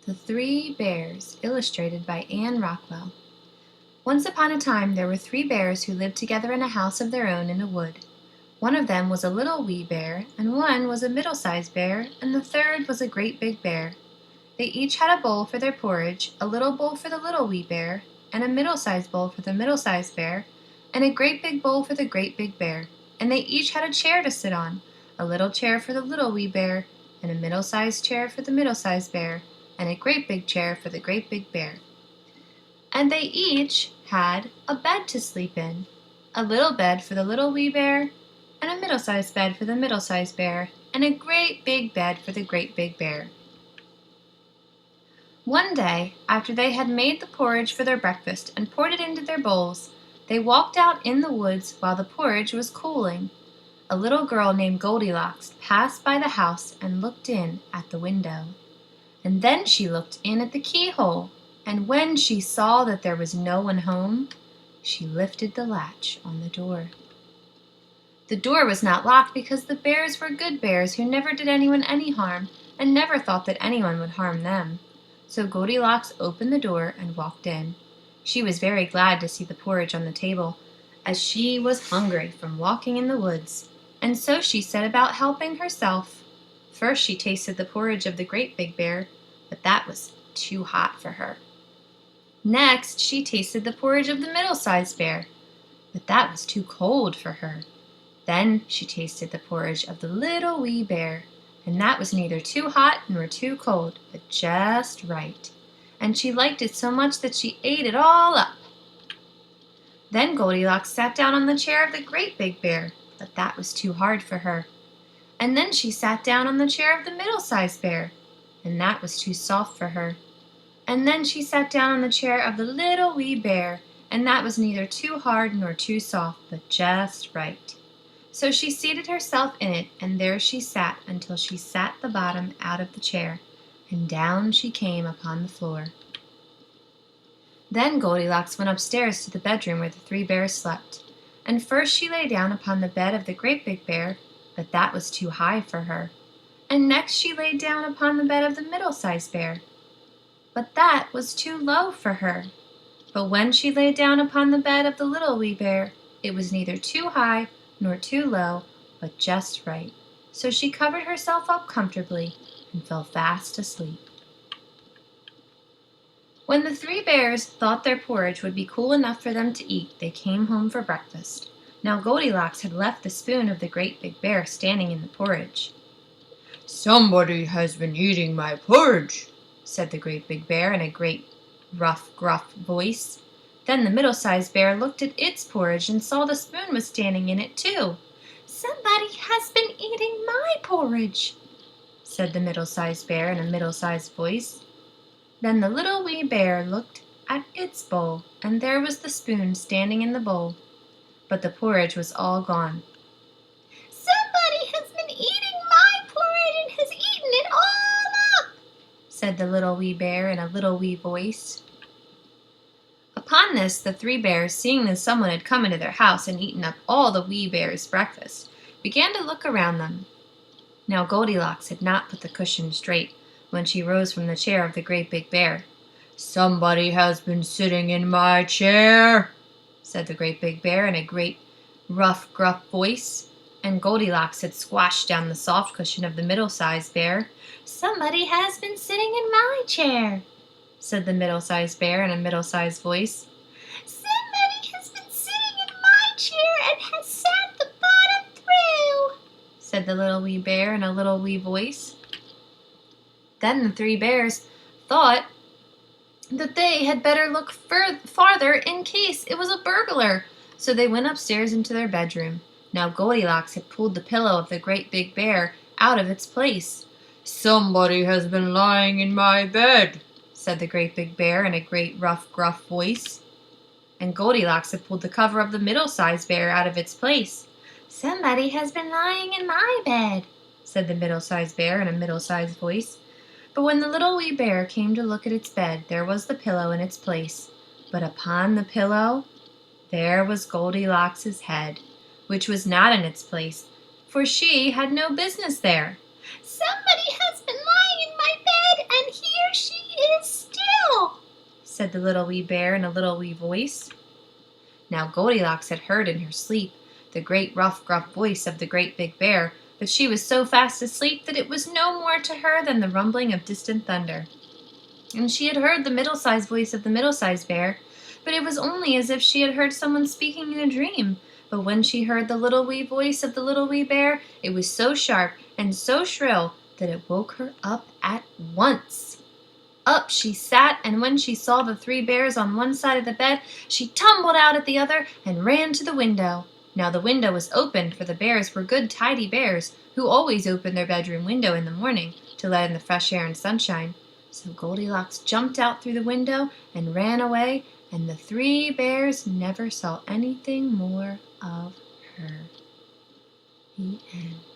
The Three Bears, illustrated by Rockwell. Once upon a time there were 3 bears who lived together in a house of their own in a wood. One of them was a little wee bear, and one was a middle-sized bear, and the third was a great big bear. They each had a bowl for their porridge, a little bowl for the little wee bear, and a middle-sized bowl for the middle-sized bear, and a great big bowl for the great big bear. And they each had a chair to sit on, a little chair for the little wee bear, and a middle-sized chair for the middle-sized bear, and a great big chair for the great big bear. And they each had a bed to sleep in, a little bed for the little wee bear, and a middle-sized bed for the middle-sized bear, and a great big bed for the great big bear. One day, after they had made the porridge for their breakfast and poured it into their bowls, they walked out in the woods while the porridge was cooling. A little girl named Goldilocks passed by the house and looked in at the window. And then she looked in at the keyhole, and when she saw that there was no one home, she lifted the latch on the door. The door was not locked because the bears were good bears who never did anyone any harm and never thought that anyone would harm them. So Goldilocks opened the door and walked in. She was very glad to see the porridge on the table, as she was hungry from walking in the woods, and so she set about helping herself. First she tasted the porridge of the great big bear, but that was too hot for her. Next she tasted the porridge of the middle-sized bear, but that was too cold for her. Then she tasted the porridge of the little wee bear, and that was neither too hot nor too cold, but just right. And she liked it so much that she ate it all up. Then Goldilocks sat down on the chair of the great big bear, but that was too hard for her. And then she sat down on the chair of the middle-sized bear, and that was too soft for her. And then she sat down on the chair of the little wee bear, and that was neither too hard nor too soft, but just right. So she seated herself in it, and there she sat until she sat the bottom out of the chair, and down she came upon the floor. Then Goldilocks went upstairs to the bedroom where the 3 bears slept, and first she lay down upon the bed of the great big bear, but that was too high for her. And next she lay down upon the bed of the middle-sized bear, but that was too low for her. But when she lay down upon the bed of the little wee bear, it was neither too high nor too low, but just right. So she covered herself up comfortably and fell fast asleep. When the 3 bears thought their porridge would be cool enough for them to eat, they came home for breakfast. Now Goldilocks had left the spoon of the great big bear standing in the porridge. "Somebody has been eating my porridge," said the great big bear in a great, rough, gruff voice. Then the middle-sized bear looked at its porridge and saw the spoon was standing in it too. "Somebody has been eating my porridge," said the middle-sized bear in a middle-sized voice. Then the little wee bear looked at its bowl, and there was the spoon standing in the bowl, but the porridge was all gone. "Somebody has been eating my porridge and has eaten it all up," said the little wee bear in a little wee voice. Upon this, the 3 bears, seeing that someone had come into their house and eaten up all the wee bears' breakfast, began to look around them. Now Goldilocks had not put the cushion straight when she rose from the chair of the great big bear. "Somebody has been sitting in my chair," said the great big bear in a great, rough, gruff voice, and Goldilocks had squashed down the soft cushion of the middle-sized bear. "Somebody has been sitting in my chair," said the middle-sized bear in a middle-sized voice. "Somebody has been sitting in my chair and has sat the bottom through," said the little wee bear in a little wee voice. Then the 3 bears thought that they had better look farther in case it was a burglar, so they went upstairs into their bedroom. Now Goldilocks had pulled the pillow of the great big bear out of its place. "Somebody has been lying in my bed," said the great big bear in a great, rough, gruff voice. And Goldilocks had pulled the cover of the middle-sized bear out of its place. "Somebody has been lying in my bed," said the middle-sized bear in a middle-sized voice. But when the little wee bear came to look at its bed, there was the pillow in its place. But upon the pillow, there was Goldilocks' head, which was not in its place, for she had no business there. "Somebody has been lying in my bed, and here she said the little wee bear in a little wee voice. Now Goldilocks had heard in her sleep the great rough gruff voice of the great big bear, but she was so fast asleep that it was no more to her than the rumbling of distant thunder. And she had heard the middle-sized voice of the middle-sized bear, but it was only as if she had heard someone speaking in a dream. But when she heard the little wee voice of the little wee bear, it was so sharp and so shrill that it woke her up at once. Up she sat, and when she saw the three bears on one side of the bed, she tumbled out at the other and ran to the window. Now the window was open, for the bears were good tidy bears, who always opened their bedroom window in the morning to let in the fresh air and sunshine. So Goldilocks jumped out through the window and ran away, and the three bears never saw anything more of her. The end.